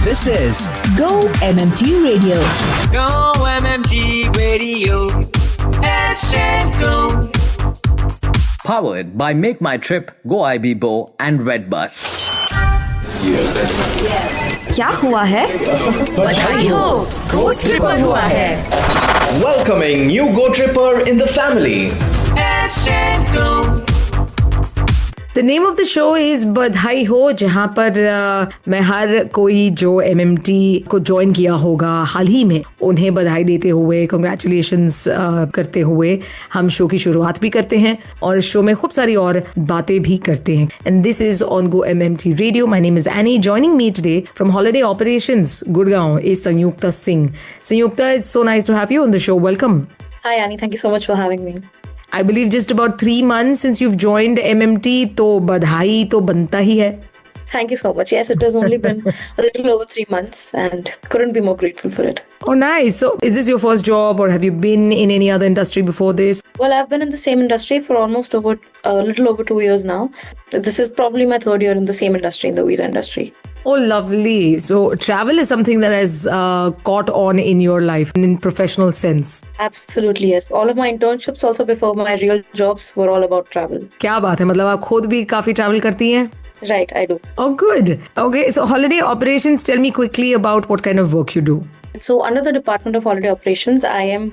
This is Go MMT Radio. Go MMT Radio. Hashtag Go. Powered by Make My Trip, Go IBBO and Redbus. क्या हुआ है? बधाई हो, गो tripper हुआ है. Welcoming new Go Tripper in the family. Hashtag Go. The name of the show is बधाई हो, जहाँ पर मैं हर कोई जो MMT को ज्वाइन किया होगा हाल ही में उन्हें बधाई देते हुए कंग्रेचुलेशंस करते हुए हम शो की शुरुआत भी करते हैं और शो में खूब सारी और बातें भी करते हैं. And this is on go MMT radio. My name is Annie. Joining me today from holiday operations Gurgaon is Sanyukta Singh. Sanyukta, it's so nice to have you on the show. Welcome. Hi Annie, thank you so much for having me. I believe just about 3 months since you've joined MMT, तो बधाई तो बनता ही है. Thank you so much. Yes, it has only been a little over 3 months and couldn't be more grateful for it. Oh, nice. So is this your first job or have you been in any other industry before this? Well, I've been in the same industry for almost a little over 2 years now. This is probably my third year in the same industry, in the visa industry. Oh, lovely. So travel is something that has caught on in your life in professional sense. Absolutely, yes. All of my internships also before my real jobs were all about travel. क्या बात है, मतलब आप खुद भी काफी travel करती हैं? Right, I do. Oh, good. Okay, so holiday operations, tell me quickly about what kind of work you do. So under the Department of Holiday Operations, I am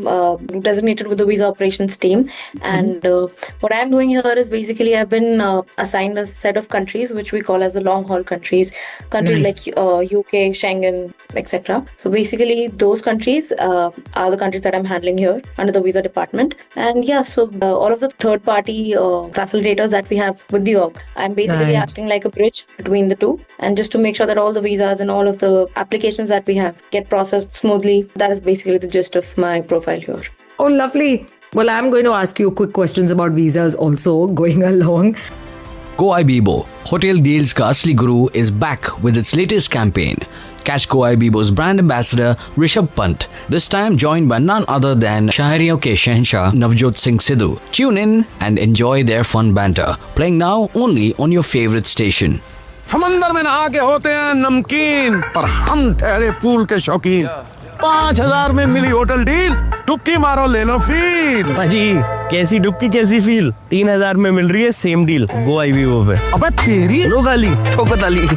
designated with the Visa Operations team. And what I'm doing here is basically I've been assigned a set of countries which we call as the long haul countries. Countries Nice. like UK, Schengen, etc. So basically those countries are the countries that I'm handling here under the Visa Department. And yeah, so all of the third party facilitators that we have with the org, I'm basically Right. acting like a bridge between the two. And just to make sure that all the visas and all of the applications that we have get processed smoothly. That is basically the gist of my profile here. Oh, lovely. Well, I'm going to ask you quick questions about visas also going along. Go IBBO, Hotel Deals का असली गुरु is back with its latest campaign. Catch Go IBBO's brand ambassador Rishabh Pant, this time joined by none other than Shahriyon ke Shahenshah Navjot Singh Sidhu. Tune in and enjoy their fun banter, playing now only on your favorite station. समंदर में नहा के होते हैं नमकीन, पर हम ठहरे पूल के शौकीन. 5,000 में मिली होटल डील, डुबकी मारो ले लो फील. भाजी कैसी डुबकी कैसी फील. 3,000 में मिल रही है सेम डील गो IBBO पे. अबे तेरी लो गाली ठोको ताली.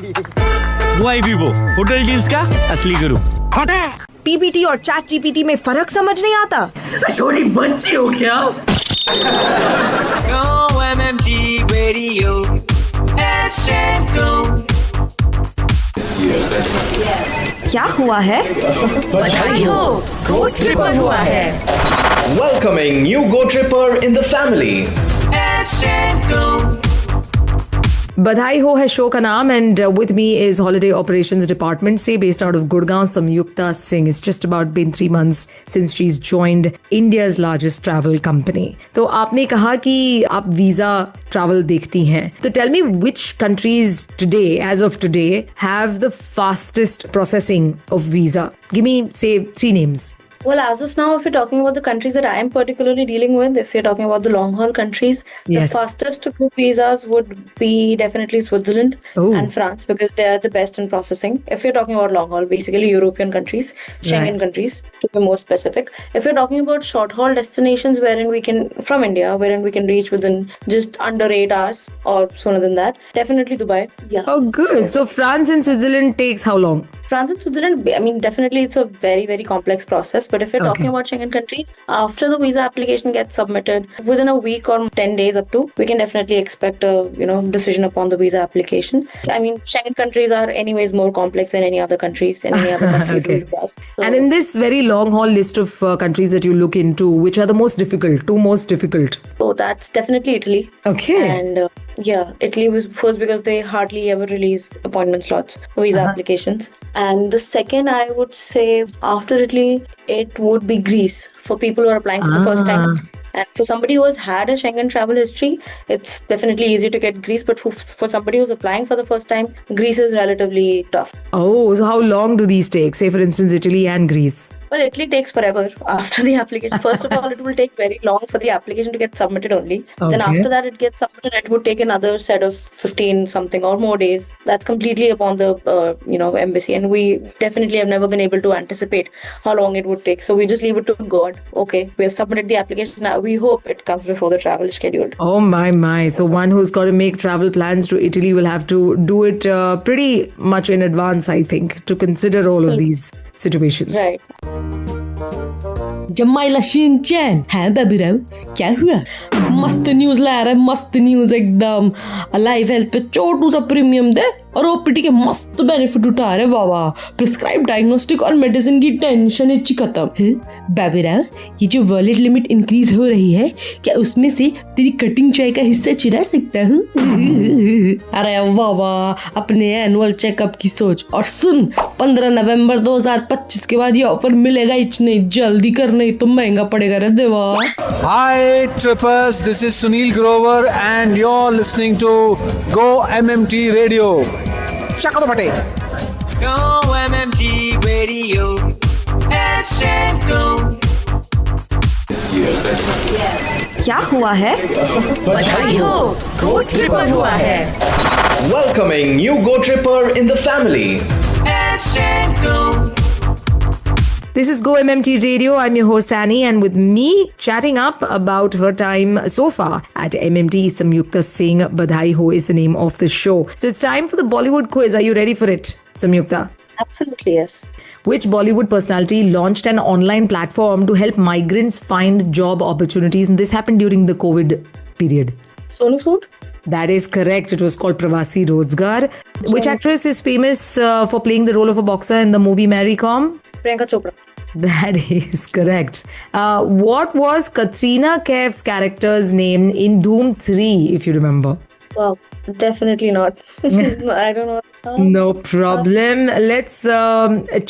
गो IBBO होटल डील्स का असली गुरु. हटे. PPT और Chat GPT में फर्क समझ नहीं आता. छोटी बच्ची हो क्या? Go MMT Radio. Hashtag Go. क्या हुआ है? बधाई हो, गो ट्रिपर हुआ है. Welcoming new Go Tripper in the family. Hashtag Go. बधाई हो है शो का नाम and with me is holiday operations department से based out of Gurgaon Sanyukta Singh. It's just about been 3 months since she is joined India's largest travel company. तो आपने कहा कि आप वीजा ट्रैवल देखती हैं, तो tell me which countries today as of today have the fastest processing of visa. Give me say 3 names. Well, as of now, if you're talking about the countries that I am particularly dealing with, if you're talking about the long haul countries, Yes. the fastest to give visas would be definitely Switzerland Oh. and France because they are the best in processing. If you're talking about long haul, basically European countries, Schengen Right. countries, to be more specific. If you're talking about short haul destinations wherein we can, from India, wherein we can reach within just under 8 hours or sooner than that, definitely Dubai. Yeah. Oh, good. So France and Switzerland takes how long? France and Switzerland, I mean, definitely it's a very, very complex process. But if we're talking Okay. about Schengen countries, after the visa application gets submitted, within a week or 10 days up to, we can definitely expect a, decision upon the visa application. I mean, Schengen countries are anyways more complex than any other countries and any other countries Okay. visas. So, And in this very long haul list of countries that you look into, which are the most difficult, 2 most difficult? so that's definitely Italy. Okay. And Italy was first because they hardly ever release appointment slots for visa applications. And the second, I would say, after Italy, it would be Greece for people who are applying for the first time. And for somebody who has had a Schengen travel history, it's definitely easy to get Greece. But for somebody who's applying for the first time, Greece is relatively tough. Oh, so how long do these take? Say, for instance, Italy and Greece. Well, Italy takes forever after the application. First of all, it will take very long for the application to get submitted only. Then Okay. after that, it gets submitted. It would take another set of 15 something or more days. That's completely upon the embassy, and we definitely have never been able to anticipate how long it would take. So we just leave it to God. Okay, we have submitted the application. Now we hope it comes before the travel is scheduled. Oh my. So one who's got to make travel plans to Italy will have to do it pretty much in advance, I think, to consider all of these situations. Right. जम्माइला Shinchan है बेबीराव क्या हुआ मस्त news ला रहा है मस्त news एकदम लाइफ हेल्थ पे छोटू सा प्रीमियम दे और ओपीडी के मस्त बेनिफिट उठा रहे वाह वाह प्रिस्क्राइब डायग्नोस्टिक और मेडिसिन की टेंशन इच्छी खत्म है बेबीराव ये जो वॉलेट लिमिट इंक्रीज हो रही है क्या उसमें से तेरी कटिंग चाय का हिस्सा चुरा सकता हूँ अरे वाह वाह अपने एनुअल चेकअप की सोच और सुन 15 नवंबर 2025 के बाद ये ऑफर मिलेगा इतने जल्दी कर नहीं तो महंगा पड़ेगा रे देवा Hi trippers, this is Sunil Grover and you're listening to Go MMT Radio. Chakka to bate. Go MMT Radio. Head set go. क्या हुआ है? बधाई हो गो ट्रिपर हुआ है Welcoming new Go Tripper in the family. Head set go. This is Go MMT Radio. I'm your host Annie, and with me chatting up about her time so far at MMT, Samyukta Singh. Badhai Ho is the name of the show. So it's time for the Bollywood quiz. Are you ready for it, Samyukta? Absolutely, yes. Which Bollywood personality launched an online platform to help migrants find job opportunities? And this happened during the COVID period. Sonu Sood? That is correct. It was called Pravasi Rozgar. Which actress is famous for playing the role of a boxer in the movie Mary Kom? Priyanka Chopra. That is correct. What was Katrina Kaif's character's name in Dhoom 3, if you remember? Wow, definitely not. I don't know. No problem. Let's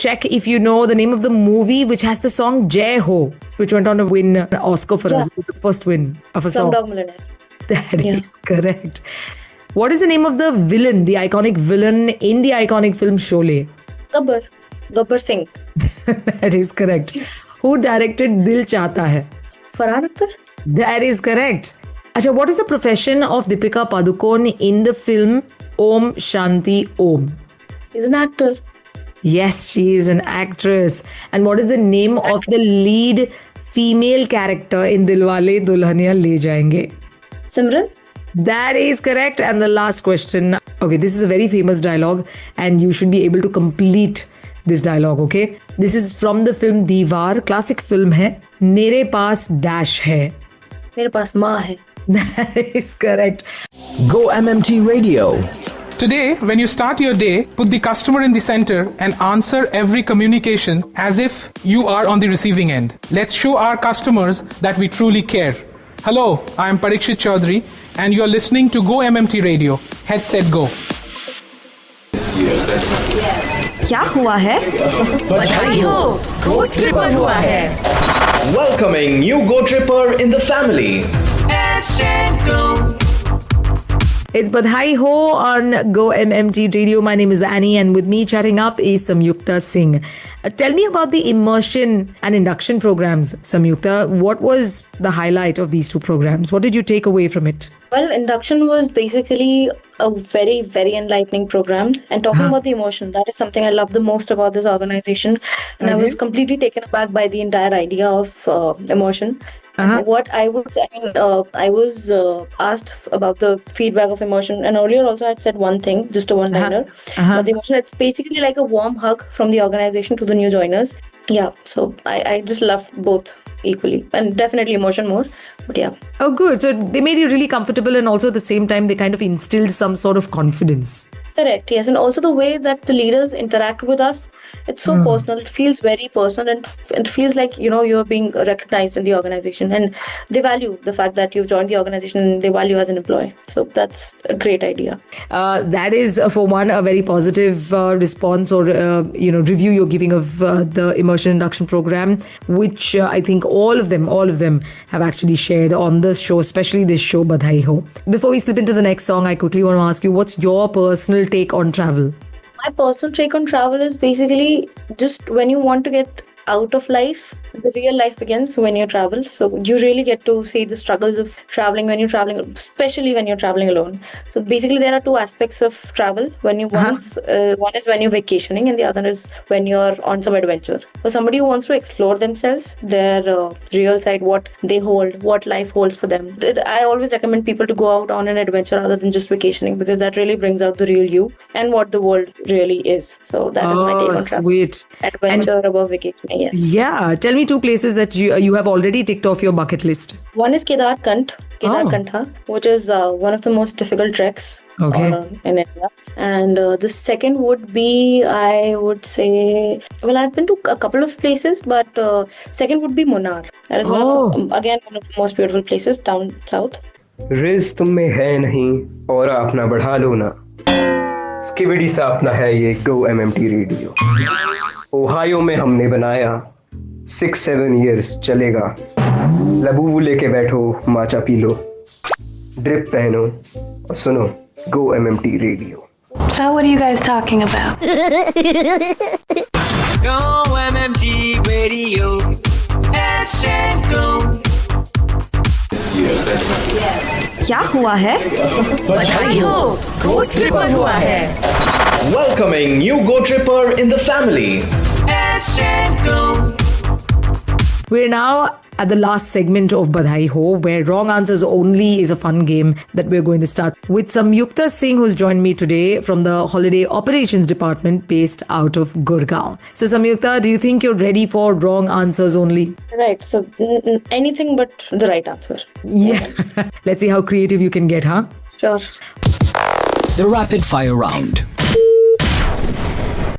check if you know the name of the movie which has the song Jai Ho, which went on to win an Oscar for us. It was the first win of a song. Slumdog Millionaire. That is correct. What is the name of the villain, the iconic villain in the iconic film Sholay? Gabbar Singh. That is correct. Who directed Dil Chahta Hai? Farhan Akhtar. That is correct. Acha, what is the profession of Deepika Padukone in the film Om Shanti Om? He's an actor. Yes, she is an actress. And what is the name of the lead female character in Dilwale Dulhania Le Jayenge? Simran. That is correct. And the last question. Okay, this is a very famous dialogue and you should be able to complete this dialogue, okay? This is from the film Deevar, classic film hai. Mere paas dash hai. मेरे पास माँ है. That is correct. Go MMT Radio. Today, when you start your day, put the customer in the center and answer every communication as if you are on the receiving end. Let's show our customers that we truly care. Hello, I am Parikshit Chaudhary and you are listening to Go MMT Radio. Headset Go. क्या हुआ है? बधाई हो गो tripper हुआ है Welcoming new Go Tripper in the family. Head set go. It's Badhai Ho on Go MMT Radio. My name is Annie and with me chatting up is Samyukta Singh. Tell me about the immersion and induction programs, Samyukta. What was the highlight of these two programs? What did you take away from it? Well, induction was basically a very, very enlightening program. And talking about the emotion, that is something I love the most about this organization. And I was completely taken aback by the entire idea of emotion. What I would, I was asked about the feedback of emotion, and earlier also I had said one thing, just a one-liner. But the emotion, it's basically like a warm hug from the organization to the new joiners. Yeah, so I just love both equally, and definitely emotion more. But yeah. Oh, good. So they made you really comfortable, and also at the same time, they kind of instilled some sort of confidence. Correct, yes. And also the way that the leaders interact with us, it's so personal. It feels very personal and it feels like, you're being recognized in the organization. And they value the fact that you've joined the organization and they value you as an employee. So that's a great idea. That is, for one, a very positive response or, review you're giving of the immersion induction program, which I think all of them have actually shared on this show, especially this show, Badhai Ho. Before we slip into the next song, I quickly want to ask you, what's your personal take on travel? My personal take on travel is basically just when you want to get out of life, the real life begins when you travel. So you really get to see the struggles of traveling when you're traveling, especially when you're traveling alone. So basically, there are two aspects of travel. One is when you're vacationing, and the other is when you're on some adventure. For somebody who wants to explore themselves, their real side, what they hold, what life holds for them. I always recommend people to go out on an adventure rather than just vacationing, because that really brings out the real you and what the world really is. So that is my take on travel. Sweet. Adventure above vacationing, yes. Yeah. Tell me two places that you have already ticked off your bucket list. One is Kedarkantha, which is one of the most difficult treks in India. And the second would be, I would say, well, I've been to a couple of places, but second would be Munnar. That is one of the most beautiful places down south. Ridge तुम में है नहीं और अपना बढ़ा लो ना, स्किविडी सा अपना है ये गो एमएमटी रेडियो। ओहायो में हमने बनाया, 6-7 years चलेगा। लबूबू लेके बैठो, माचा पी लो, ड्रिप पहनो और सुनो go MMT radio. So what are you guys talking about? Go MMT Radio. Let's go. क्या हुआ है? बधाई हो, गो ट्रिपर हुआ है। Welcoming new Go Tripper in the family. Let's go. We're now at the last segment of Badhai Ho, where wrong answers only is a fun game that we're going to start with Samyukta Singh, who's joined me today from the Holiday Operations Department based out of Gurgaon. So Samyukta, do you think you're ready for wrong answers only? Right. So anything but the right answer. Yeah. Let's see how creative you can get, huh? Sure. The rapid fire round.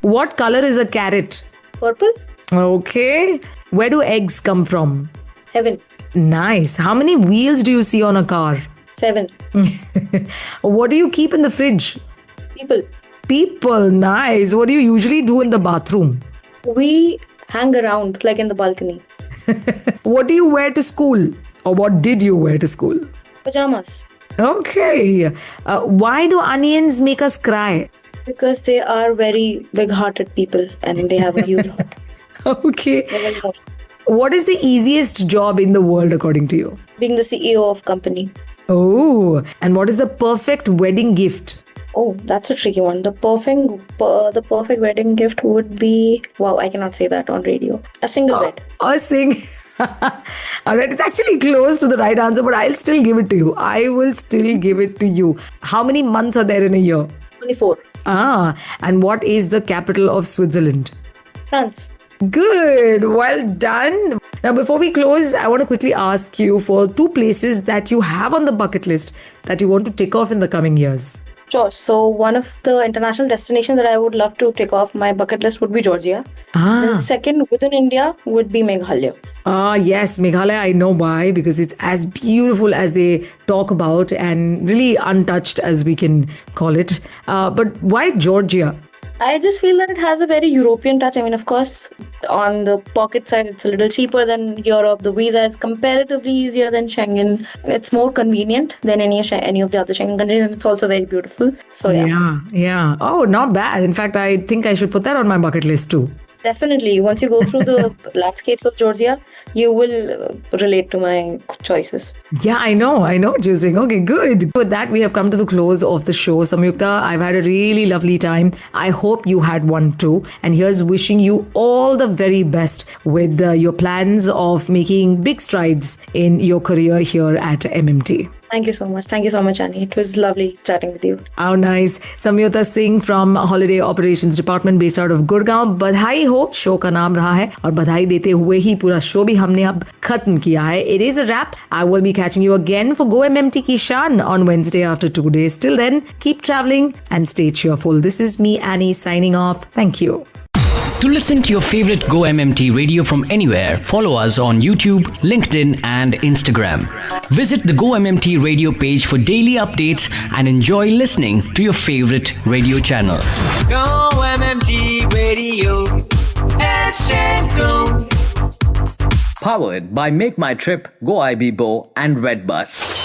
What color is a carrot? Purple. Okay. Where do eggs come from? Heaven. Nice. How many wheels do you see on a car? 7. What do you keep in the fridge? People. People. Nice. What do you usually do in the bathroom? We hang around like in the balcony. What do you wear to school? Or what did you wear to school? Pajamas. Okay. Why do onions make us cry? Because they are very big-hearted people and they have a huge heart. Okay. What is the easiest job in the world according to you? Being the CEO of company. Oh, and what is the perfect wedding gift? Oh, that's a tricky one. The perfect wedding gift would be, wow, I cannot say that on radio. A single bed. Alright, it's actually close to the right answer, but I'll still give it to you. I will still give it to you. How many months are there in a year? 24. And what is the capital of Switzerland? France. Good. Well done. Now, before we close, I want to quickly ask you for 2 places that you have on the bucket list that you want to tick off in the coming years. Sure. So one of the international destinations that I would love to tick off my bucket list would be Georgia. Then second within India would be Meghalaya. Yes, Meghalaya, I know why, because it's as beautiful as they talk about and really untouched as we can call it. But why Georgia? I just feel that it has a very European touch. I mean, of course, on the pocket side, it's a little cheaper than Europe. The visa is comparatively easier than Schengen. It's more convenient than any of the other Schengen countries, and it's also very beautiful. So, Yeah. Oh, not bad. In fact, I think I should put that on my bucket list too. Definitely. Once you go through the landscapes of Georgia, you will relate to my choices. Yeah, I know, choosing. Okay, good. With that, we have come to the close of the show. Samyukta, I've had a really lovely time. I hope you had one too. And here's wishing you all the very best with your plans of making big strides in your career here at MMT. Thank you so much. Thank you so much, Annie. It was lovely chatting with you. How nice. Samyukta Singh from Holiday Operations Department based out of Gurgaon. बधाई हो show का नाम रहा है और बधाई देते हुए ही पूरा शो भी हमने अब खत्म किया है. It is a wrap. I will be catching you again for Go MMT की शान on Wednesday after 2 days. Till then, keep traveling and stay cheerful. This is me, Annie, signing off. Thank you. To listen to your favorite Go MMT radio from anywhere, follow us on YouTube, LinkedIn, and Instagram. Visit the Go MMT radio page for daily updates and enjoy listening to your favorite radio channel. Go MMT Radio. Let's go. Powered by Make My Trip, Go IBBO, and Redbus.